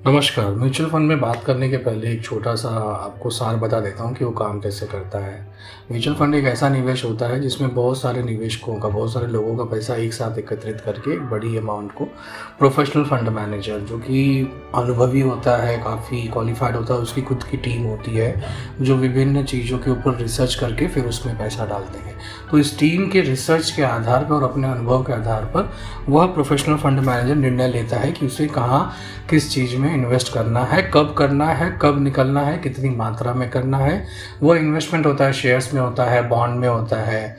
नमस्कार। Mutual fund में बात करने के पहले एक छोटा सा आपको सार बता देता हूँ कि वो काम कैसे करता है। म्यूचुअल फंड एक ऐसा निवेश होता है जिसमें बहुत सारे निवेशकों का, बहुत सारे लोगों का पैसा एक साथ एकत्रित करके एक बड़ी अमाउंट को प्रोफेशनल फंड मैनेजर, जो कि अनुभवी होता है, काफ़ी क्वालिफाइड होता है, उसकी खुद की टीम होती है जो विभिन्न चीज़ों के ऊपर रिसर्च करके फिर उसमें पैसा डालते हैं। तो इस टीम के रिसर्च के आधार पर और अपने अनुभव के आधार पर वह प्रोफेशनल फंड मैनेजर निर्णय लेता है कि उसे कहाँ किस चीज़ में इन्वेस्ट करना है, कब निकलना है, कितनी मात्रा में करना है। वो इन्वेस्टमेंट होता है, शेयर्स में होता है, बॉन्ड में होता है,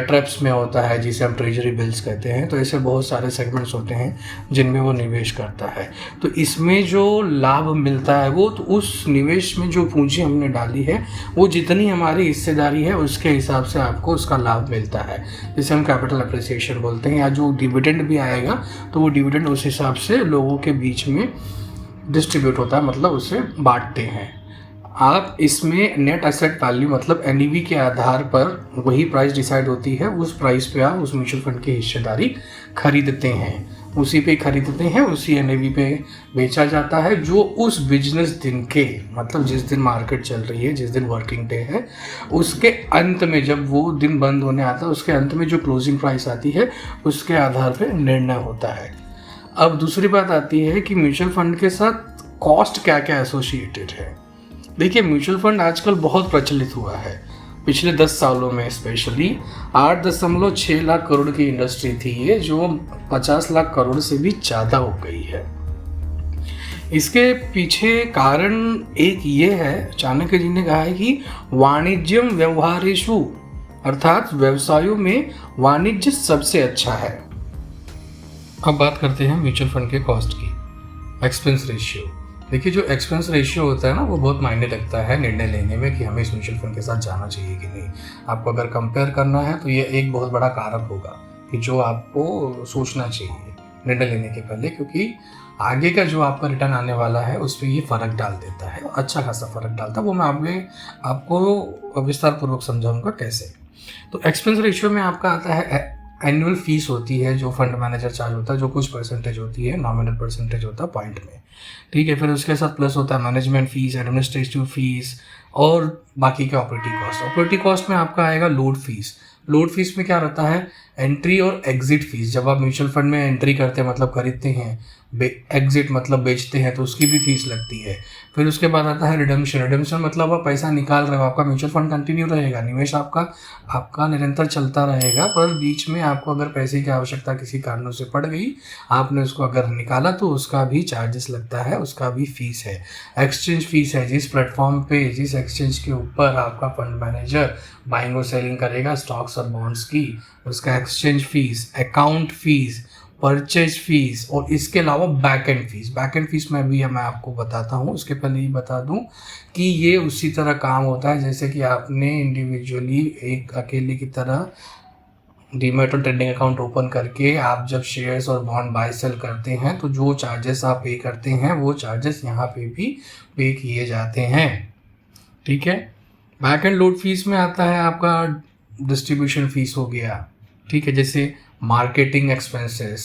ट्रेप्स में होता है, जिसे हम ट्रेजरी बिल्स कहते हैं। तो ऐसे बहुत सारे सेगमेंट्स होते हैं जिनमें वो निवेश करता है। तो इसमें जो लाभ मिलता है वो तो उस निवेश में जो पूंजी हमने डाली है वो जितनी हमारी हिस्सेदारी है उसके हिसाब से आपको उसका लाभ मिलता है, जिसे हम कैपिटल अप्रिसिएशन बोलते हैं। या जो डिविडेंड भी आएगा तो वो डिविडेंड उस हिसाब से लोगों के बीच में डिस्ट्रीब्यूट होता है, मतलब उसे बांटते हैं। आप इसमें नेट एसेट वैल्यू मतलब एनईवी के आधार पर वही प्राइस डिसाइड होती है, उस प्राइस पे आप उस म्यूचुअल फंड की हिस्सेदारी खरीदते हैं, उसी पे खरीदते हैं, उसी एनईवी पे बेचा जाता है, जो उस बिजनेस दिन के मतलब जिस दिन मार्केट चल रही है, जिस दिन वर्किंग डे है, उसके अंत में जब वो दिन बंद होने आता है उसके अंत में जो क्लोजिंग प्राइस आती है उसके आधार पर निर्णय होता है। अब दूसरी बात आती है कि म्यूचुअल फंड के साथ कॉस्ट क्या क्या एसोसिएटेड है। देखिए, म्यूचुअल फंड आजकल बहुत प्रचलित हुआ है। पिछले 10 सालों में स्पेशली 8.6 लाख करोड़ की इंडस्ट्री थी ये, जो 50 लाख करोड़ से भी ज़्यादा हो गई है। इसके पीछे कारण एक ये है, चाणक्य जी ने कहा है कि वाणिज्यम व्यवहारेषु, अर्थात व्यवसायों में वाणिज्य सबसे अच्छा है। अब बात करते हैं म्यूचुअल फंड के कॉस्ट की। एक्सपेंस रेशियो, देखिए जो एक्सपेंस रेशियो होता है ना वो बहुत मायने रखता है निर्णय लेने में कि हमें इस म्यूचुअल फंड के साथ जाना चाहिए कि नहीं। आपको अगर कंपेयर करना है तो ये एक बहुत बड़ा कारक होगा कि जो आपको सोचना चाहिए निर्णय लेने के पहले, क्योंकि आगे का जो आपका रिटर्न आने वाला है उस पर ये फ़र्क डाल देता है, अच्छा खासा फ़र्क डालता है। वो मैं आपको विस्तार पूर्वक समझाऊंगा कैसे। तो एक्सपेंस रेशियो में आपका आता है एनुअल फीस होती है जो फंड मैनेजर चार्ज होता है, जो कुछ परसेंटेज होती है, नॉमिनल परसेंटेज होता है पॉइंट में, ठीक है। फिर उसके साथ प्लस होता है मैनेजमेंट फीस, एडमिनिस्ट्रेटिव फीस और बाकी के ऑपरेटिंग कॉस्ट। ऑपरेटिंग कॉस्ट में आपका आएगा लोड फीस। लोड फीस में क्या रहता है, एंट्री और एग्जिट फीस। जब आप म्यूचुअल फंड में एंट्री करते हैं मतलब खरीदते हैं, एग्जिट मतलब बेचते हैं, तो उसकी भी फीस लगती है। फिर उसके बाद आता है रिडम्पशन। रिडम्पशन मतलब आप पैसा निकाल रहे हो, आपका म्यूचुअल फंड कंटिन्यू रहेगा, निवेश आपका निरंतर चलता रहेगा, पर बीच में आपको अगर पैसे की आवश्यकता किसी कारणों से पड़ गई, आपने उसको अगर निकाला तो उसका भी चार्जेस लगता है, उसका भी फीस है। एक्सचेंज फीस है, जिस प्लेटफॉर्म पे, जिस एक्सचेंज के ऊपर आपका फंड मैनेजर बाइंग और सेलिंग करेगा स्टॉक्स और बॉन्ड्स की, उसका exchange fees, account fees, purchase fees और इसके अलावा back and fees. Back and fees में भी मैं आपको बताता हूँ। उसके पहले ये बता दूँ कि ये उसी तरह काम होता है जैसे कि आपने इंडिविजुअली एक अकेले की तरह डीमैट और ट्रेडिंग अकाउंट ओपन करके आप जब शेयर्स और बॉन्ड बाय सेल करते हैं तो जो चार्जेस आप पे करते हैं वो चार्जेस यहाँ पे भी पे किए जाते हैं, ठीक है। बैक एंड लोड फीस में आता है आपका डिस्ट्रीब्यूशन फीस हो गया, ठीक है, जैसे मार्केटिंग एक्सपेंसेस,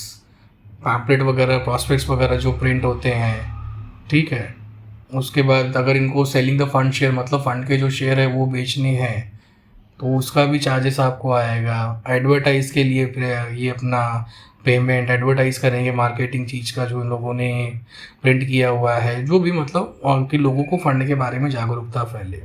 पैम्पलेट वगैरह, प्रॉस्पेक्ट्स वगैरह जो प्रिंट होते हैं, ठीक है। उसके बाद अगर इनको सेलिंग द फंड शेयर मतलब फंड के जो शेयर है वो बेचने हैं तो उसका भी चार्जेस आपको आएगा। एडवर्टाइज के लिए ये अपना पेमेंट एडवर्टाइज करेंगे मार्केटिंग चीज़ का जो इन लोगों ने प्रिंट किया हुआ है, जो भी मतलब उनके लोगों को फंड के बारे में जागरूकता फैले,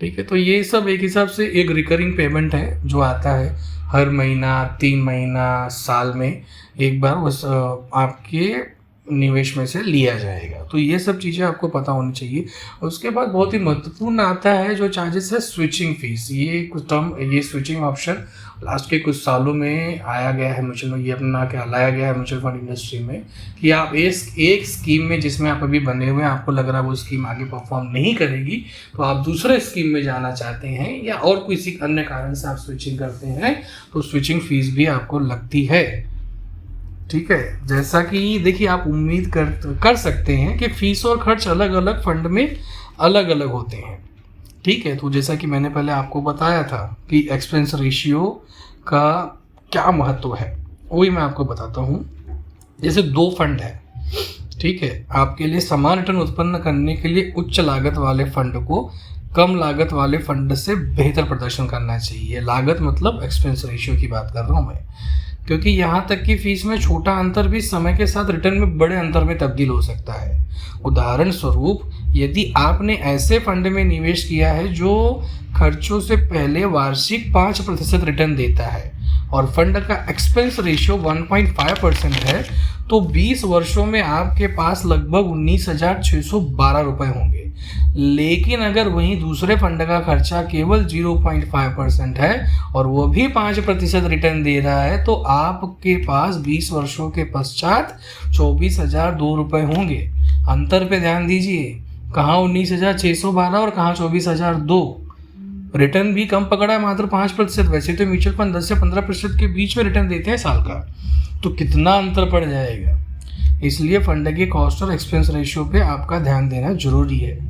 ठीक है। तो ये सब एक हिसाब से एक रिकरिंग पेमेंट है जो आता है हर महीना, 3 महीना, साल में एक बार उस आपके निवेश में से लिया जाएगा। तो ये सब चीज़ें आपको पता होनी चाहिए। उसके बाद बहुत ही महत्वपूर्ण आता है जो चार्जेस है स्विचिंग फीस। ये कुछ टर्म, ये स्विचिंग ऑप्शन लास्ट के कुछ सालों में आया गया है म्यूचुअल, ये अपना क्या लाया गया है म्यूचुअल फंड इंडस्ट्री में कि आप एक स्कीम में जिसमें आप अभी बने हुए हैं, आपको लग रहा है वो स्कीम आगे परफॉर्म नहीं करेगी तो आप दूसरे स्कीम में जाना चाहते हैं या और किसी अन्य कारण से आप स्विचिंग करते हैं तो स्विचिंग फीस भी आपको लगती है। ठीक है, जैसा कि देखिए आप उम्मीद कर सकते हैं कि फीस और खर्च अलग अलग फंड में अलग अलग होते हैं। ठीक है, तो जैसा कि मैंने पहले आपको बताया था कि एक्सपेंस रेशियो का क्या महत्व है, वही मैं आपको बताता हूँ। जैसे दो फंड है, ठीक है, आपके लिए समान रिटर्न उत्पन्न करने के लिए उच्च लागत वाले फंड को कम लागत वाले फंड से बेहतर प्रदर्शन करना चाहिए। लागत मतलब एक्सपेंस रेशियो की बात कर रहा हूँ मैं, क्योंकि यहाँ तक कि फीस में छोटा अंतर भी समय के साथ रिटर्न में बड़े अंतर में तब्दील हो सकता है। उदाहरण स्वरूप, यदि आपने ऐसे फंड में निवेश किया है जो खर्चों से पहले वार्षिक 5% रिटर्न देता है और फंड का एक्सपेंस रेशियो 1.5% है, तो 20 वर्षों में आपके पास लगभग 19,612 रुपये होंगे। लेकिन अगर वहीं दूसरे फंड का खर्चा केवल 0.5% है और वो भी 5% रिटर्न दे रहा है, तो आपके पास 20 वर्षों के पश्चात 24,002 रुपये होंगे। अंतर पे ध्यान दीजिए, कहाँ 19,612 और कहाँ 24,002। रिटर्न भी कम पकड़ा है, मात्र 5%। वैसे तो म्यूचुअल फंड 10 से 15% के बीच में रिटर्न देते हैं साल का, तो कितना अंतर पड़ जाएगा। इसलिए फंड के कॉस्ट और एक्सपेंस रेशियो पे आपका ध्यान देना जरूरी है।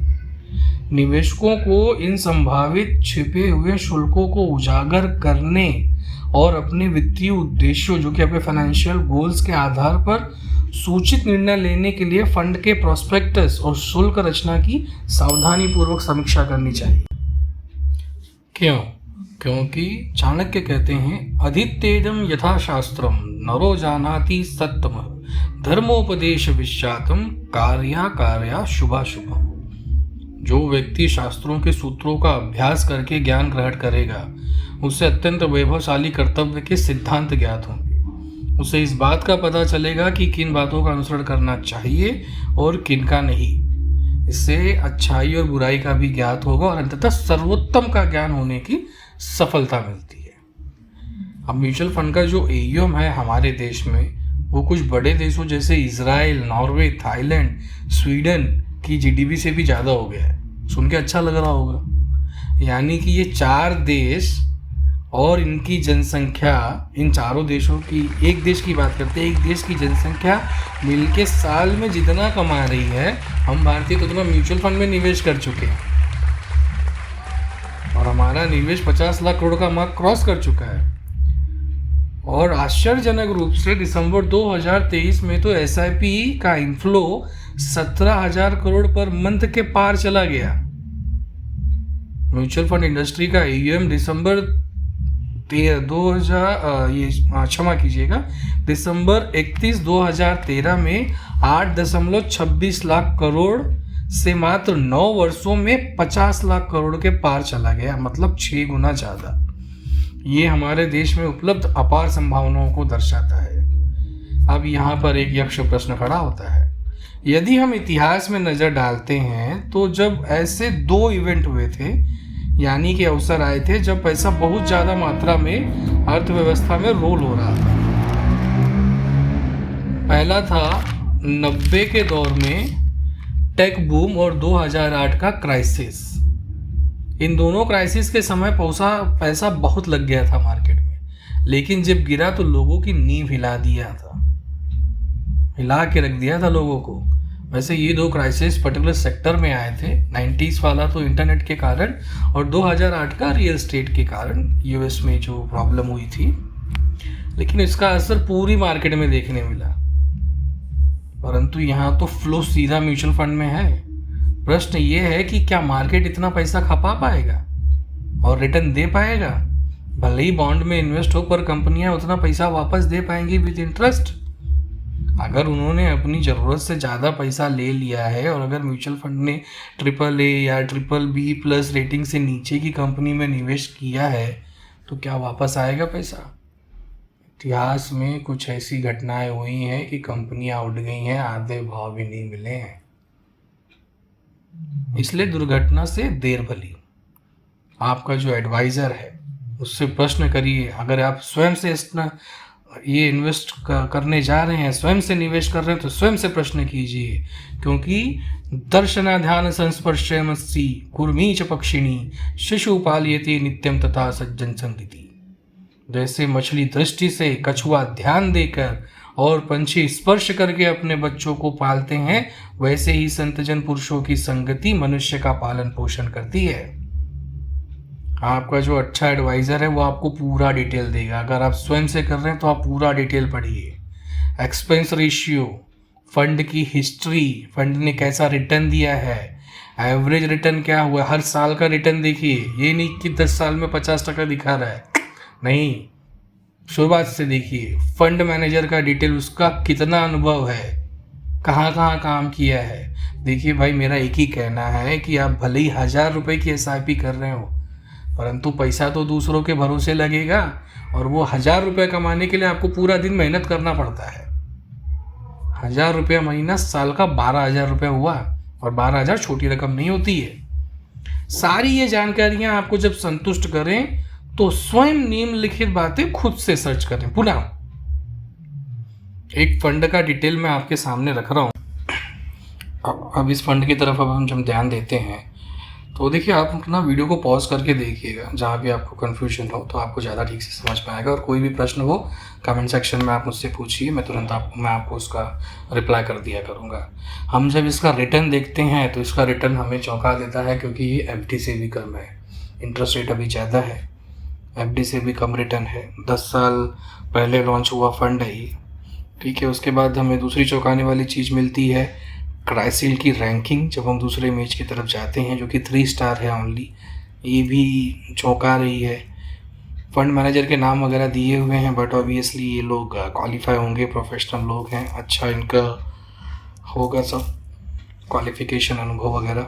निवेशकों को इन संभावित छिपे हुए शुल्कों को उजागर करने और अपने वित्तीय उद्देश्यों, जो कि अपने फाइनेंशियल गोल्स के आधार पर सूचित निर्णय लेने के लिए फंड के प्रोस्पेक्टस और शुल्क रचना की सावधानी पूर्वक समीक्षा करनी चाहिए। क्यों? क्योंकि चाणक्य कहते हैं, अधितेजम यथा शास्त्रम नरो जानाति सत्तम धर्मोपदेश विश्चातम कार्या शुभाशुभम। जो व्यक्ति शास्त्रों के सूत्रों का अभ्यास करके ज्ञान ग्रहण करेगा, उसे अत्यंत वैभवशाली कर्तव्य के सिद्धांत ज्ञात होंगे। उसे इस बात का पता चलेगा कि किन बातों का अनुसरण करना चाहिए और किन का नहीं। इससे अच्छाई और बुराई का भी ज्ञात होगा और अंततः सर्वोत्तम का ज्ञान होने की सफलता मिलती है। अब म्यूचुअल फंड का जो AUM है हमारे देश में, वो कुछ बड़े देशों जैसे इजराइल, नॉर्वे, थाईलैंड, स्वीडन की GDP से भी ज़्यादा हो गया है। सुन के अच्छा लग रहा होगा। यानी कि ये 4 देश और इनकी जनसंख्या, इन चारों देशों की, एक देश की बात करते हैं, एक देश की जनसंख्या मिलके साल में जितना कमा रही है, हम भारतीय तो उतना म्यूचुअल फंड में निवेश कर चुके हैं और हमारा निवेश 50 लाख करोड़ का मार्क क्रॉस कर चुका है। और आश्चर्यजनक रूप से दिसंबर 2023 में तो SIP का इनफ्लो 17,000 करोड़ पर मंथ के पार चला गया। म्यूचुअल फंड इंडस्ट्री का AUM दिसंबर 31 2013 में 8.26 लाख करोड़ से मात्र 9 वर्षों में 50 लाख करोड़ के पार चला गया, मतलब 6 गुना ज़्यादा। ये हमारे देश में उपलब्ध अपार संभावनाओं को दर्शाता है। अब यहाँ पर एक यक्ष प्रश्न खड़ा होता है। यदि हम इतिहास में नज़र डालते हैं तो जब ऐसे 2 इवेंट हुए थे, यानी कि अवसर आए थे जब पैसा बहुत ज़्यादा मात्रा में अर्थव्यवस्था में रोल हो रहा था। पहला था 90 के दौर में टेक बूम और 2008 का क्राइसिस। इन दोनों क्राइसिस के समय पैसा बहुत लग गया था मार्केट में, लेकिन जब गिरा तो लोगों की नींव हिला के रख दिया था लोगों को। वैसे ये 2 क्राइसिस पर्टिकुलर सेक्टर में आए थे। 90s वाला तो इंटरनेट के कारण और 2008 का रियल एस्टेट के कारण US में जो प्रॉब्लम हुई थी, लेकिन इसका असर पूरी मार्केट में देखने मिला। परंतु यहाँ तो फ्लो सीधा म्यूचुअल फंड में है। प्रश्न ये है कि क्या मार्केट इतना पैसा खपा पाएगा और रिटर्न दे पाएगा? भले ही बॉन्ड में इन्वेस्ट हो, पर कंपनियां उतना पैसा वापस दे पाएंगी विद इंटरेस्ट? अगर उन्होंने अपनी ज़रूरत से ज़्यादा पैसा ले लिया है और अगर म्यूचुअल फंड ने AAA या BBB+ रेटिंग से नीचे की कंपनी में निवेश किया है, तो क्या वापस आएगा पैसा? इतिहास में कुछ ऐसी घटनाएं हुई हैं कि कंपनियां उठ गई हैं, आधे भाव भी नहीं मिले हैं। इसलिए दुर्घटना से देर भली। आपका जो एडवाइज़र है उससे प्रश्न करिए। अगर आप स्वयं से ये इन्वेस्ट करने जा रहे हैं, स्वयं से निवेश कर रहे हैं, तो स्वयं से प्रश्न कीजिए, क्योंकि दर्शना ध्यान संस्पर्शमस्सी कुर्मीच पक्षिणी शिशु पालयति नित्यम तथा सज्जन संगति। जैसे मछली दृष्टि से, कछुआ ध्यान देकर और पंछी स्पर्श करके अपने बच्चों को पालते हैं, वैसे ही संतजन पुरुषों की संगति मनुष्य का पालन पोषण करती है। आपका जो अच्छा एडवाइज़र है वो आपको पूरा डिटेल देगा। अगर आप स्वयं से कर रहे हैं तो आप पूरा डिटेल पढ़िए। एक्सपेंस रेशियो, फंड की हिस्ट्री, फंड ने कैसा रिटर्न दिया है, एवरेज रिटर्न क्या हुआ, हर साल का रिटर्न देखिए। ये नहीं कि 10 साल में 50% दिखा रहा है, नहीं, शुरुआत से देखिए। फंड मैनेजर का डिटेल, उसका कितना अनुभव है, कहाँ कहाँ काम किया है। देखिए भाई, मेरा एक ही कहना है कि आप भले ही 1000 रुपये की SIP कर रहे हो, परंतु पैसा तो दूसरों के भरोसे लगेगा, और वो 1000 रुपये कमाने के लिए आपको पूरा दिन मेहनत करना पड़ता है। 1000 रुपया महीना, साल का 12,000 रुपया हुआ, और 12,000 छोटी रकम नहीं होती है। सारी ये जानकारियां आपको जब संतुष्ट करें तो स्वयं निम्नलिखित बातें खुद से सर्च करें। पुनः एक फंड का डिटेल मैं आपके सामने रख रहा हूँ। अब इस फंड की तरफ अब हम जब ध्यान देते हैं तो देखिए, आप अपना वीडियो को पॉज करके देखिएगा। जहाँ भी आपको कन्फ्यूजन हो तो आपको ज़्यादा ठीक से समझ में आएगा। और कोई भी प्रश्न हो कमेंट सेक्शन में आप मुझसे पूछिए, मैं तुरंत मैं आपको उसका रिप्लाई कर दिया करूँगा। हम जब इसका रिटर्न देखते हैं तो इसका रिटर्न हमें चौंका देता है, क्योंकि ये FD से भी कम है। इंटरेस्ट रेट अभी ज़्यादा है, FD से भी कम रिटर्न है। 10 साल पहले लॉन्च हुआ फंड है ये, ठीक है। उसके बाद हमें दूसरी चौंकाने वाली चीज़ मिलती है क्राइसिल की रैंकिंग। जब हम दूसरे इमेज की तरफ जाते हैं जो कि 3 स्टार है ओनली, ये भी चौंका रही है। फंड मैनेजर के नाम वगैरह दिए हुए हैं, बट ऑब्वियसली ये लोग क्वालिफाई होंगे, प्रोफेशनल लोग हैं, अच्छा इनका होगा सब क्वालिफिकेशन, अनुभव वगैरह।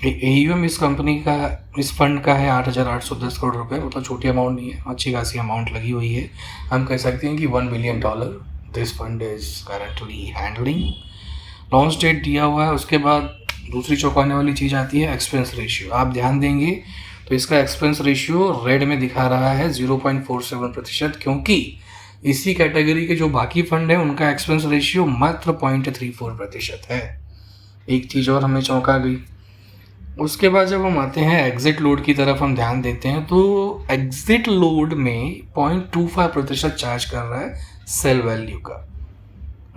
AUM इस कंपनी का, इस फंड का है 8,810 करोड़ रुपए, मतलब छोटी अमाउंट नहीं है, अच्छी खासी अमाउंट लगी हुई है। हम कह सकते हैं कि $1 billion this fund is currently handling. Launch date दिया हुआ है। उसके बाद दूसरी चौंकाने वाली चीज़ आती है एक्सपेंस रेशियो। आप ध्यान देंगे तो इसका एक्सपेंस रेशियो रेड में दिखा रहा है 0.47%, क्योंकि इसी कैटेगरी के जो बाकी फंड है उनका एक्सपेंस रेशियो मात्र 0.34% है। एक चीज़ और हमें चौंका गई। उसके बाद जब हम आते हैं एग्जिट लोड की तरफ, हम ध्यान देते हैं तो एग्जिट लोड में 0.25% चार्ज कर रहा है सेल वैल्यू का।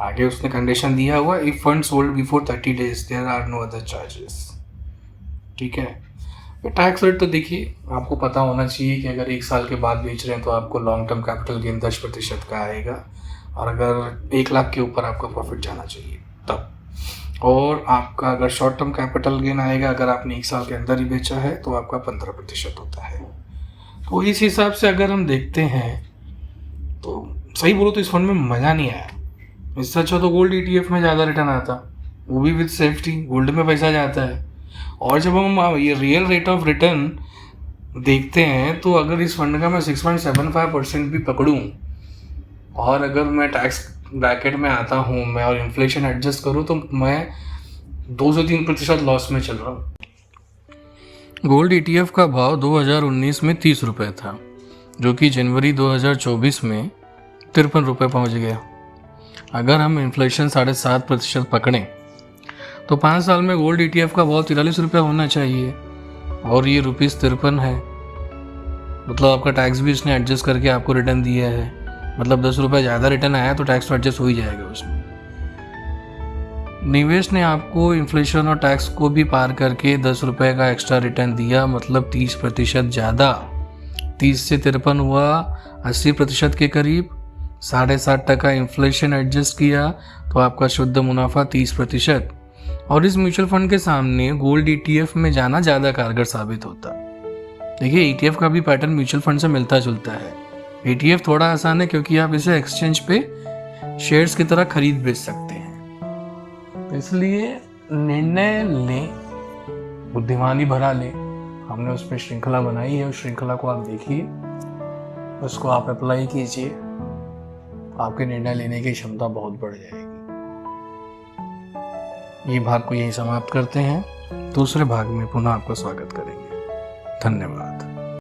आगे उसने कंडीशन दिया हुआ, if fund sold before 30 days there are no other charges, ठीक है। टैक्स रेट तो देखिए, आपको पता होना चाहिए कि अगर 1 साल के बाद बेच रहे हैं तो आपको लॉन्ग टर्म कैपिटल गेन 10% का आएगा, और अगर 1 लाख के ऊपर आपका प्रॉफिट जाना चाहिए तब। और आपका अगर शॉर्ट टर्म कैपिटल गेन आएगा, अगर आपने 1 साल के अंदर ही बेचा है तो आपका 15% होता है। तो इस हिसाब से अगर हम देखते हैं तो सही बोलो तो इस फंड में मज़ा नहीं आया। इससे अच्छा तो गोल्ड ETF में ज़्यादा रिटर्न आता, वो भी विद सेफ्टी, गोल्ड में पैसा जाता है। और जब हम ये रियल रेट ऑफ रिटर्न देखते हैं तो अगर इस फंड का मैं 6.75% भी पकड़ूं, और अगर मैं टैक्स ब्रैकेट में आता हूँ मैं, और इन्फ्लेशन एडजस्ट करूँ, तो मैं 2 से 3% लॉस में चल रहा हूँ। गोल्ड ETF का भाव 2019 में 30 रुपये था, जो कि जनवरी 2024 में 53 रुपये पहुँच गया। अगर हम इन्फ्लेशन 7.5% पकड़ें तो 5 साल में गोल्ड ETF का भाव 43 रुपये होना चाहिए, और ये ₹53 है। मतलब आपका टैक्स भी इसने एडजस्ट करके आपको रिटर्न दिया है। मतलब 10 रुपये ज़्यादा रिटर्न आया तो टैक्स तो एडजस्ट हो ही जाएगा उसमें। निवेश ने आपको इन्फ्लेशन और टैक्स को भी पार करके 10 रुपये का एक्स्ट्रा रिटर्न दिया, मतलब 30% ज़्यादा। 30 से 53 हुआ 80% के करीब। 7.5% इन्फ्लेशन एडजस्ट किया तो आपका शुद्ध मुनाफा 30%। और इस म्यूचुअल फंड के सामने गोल्ड ETF में जाना ज़्यादा कारगर साबित होता। देखिए, ETF का भी पैटर्न म्यूचुअल फंड से मिलता जुलता है। ETF थोड़ा आसान है क्योंकि आप इसे एक्सचेंज पे शेयर्स की तरह खरीद बेच सकते हैं, इसलिए निर्णय लें, बुद्धिमानी भरा लें। हमने उस पर श्रृंखला बनाई है, उस श्रृंखला को आप देखिए, उसको आप अप्लाई कीजिए, आपके निर्णय लेने की क्षमता बहुत बढ़ जाएगी। ये भाग को यही समाप्त करते हैं। दूसरे भाग में पुनः आपका स्वागत करेंगे। धन्यवाद।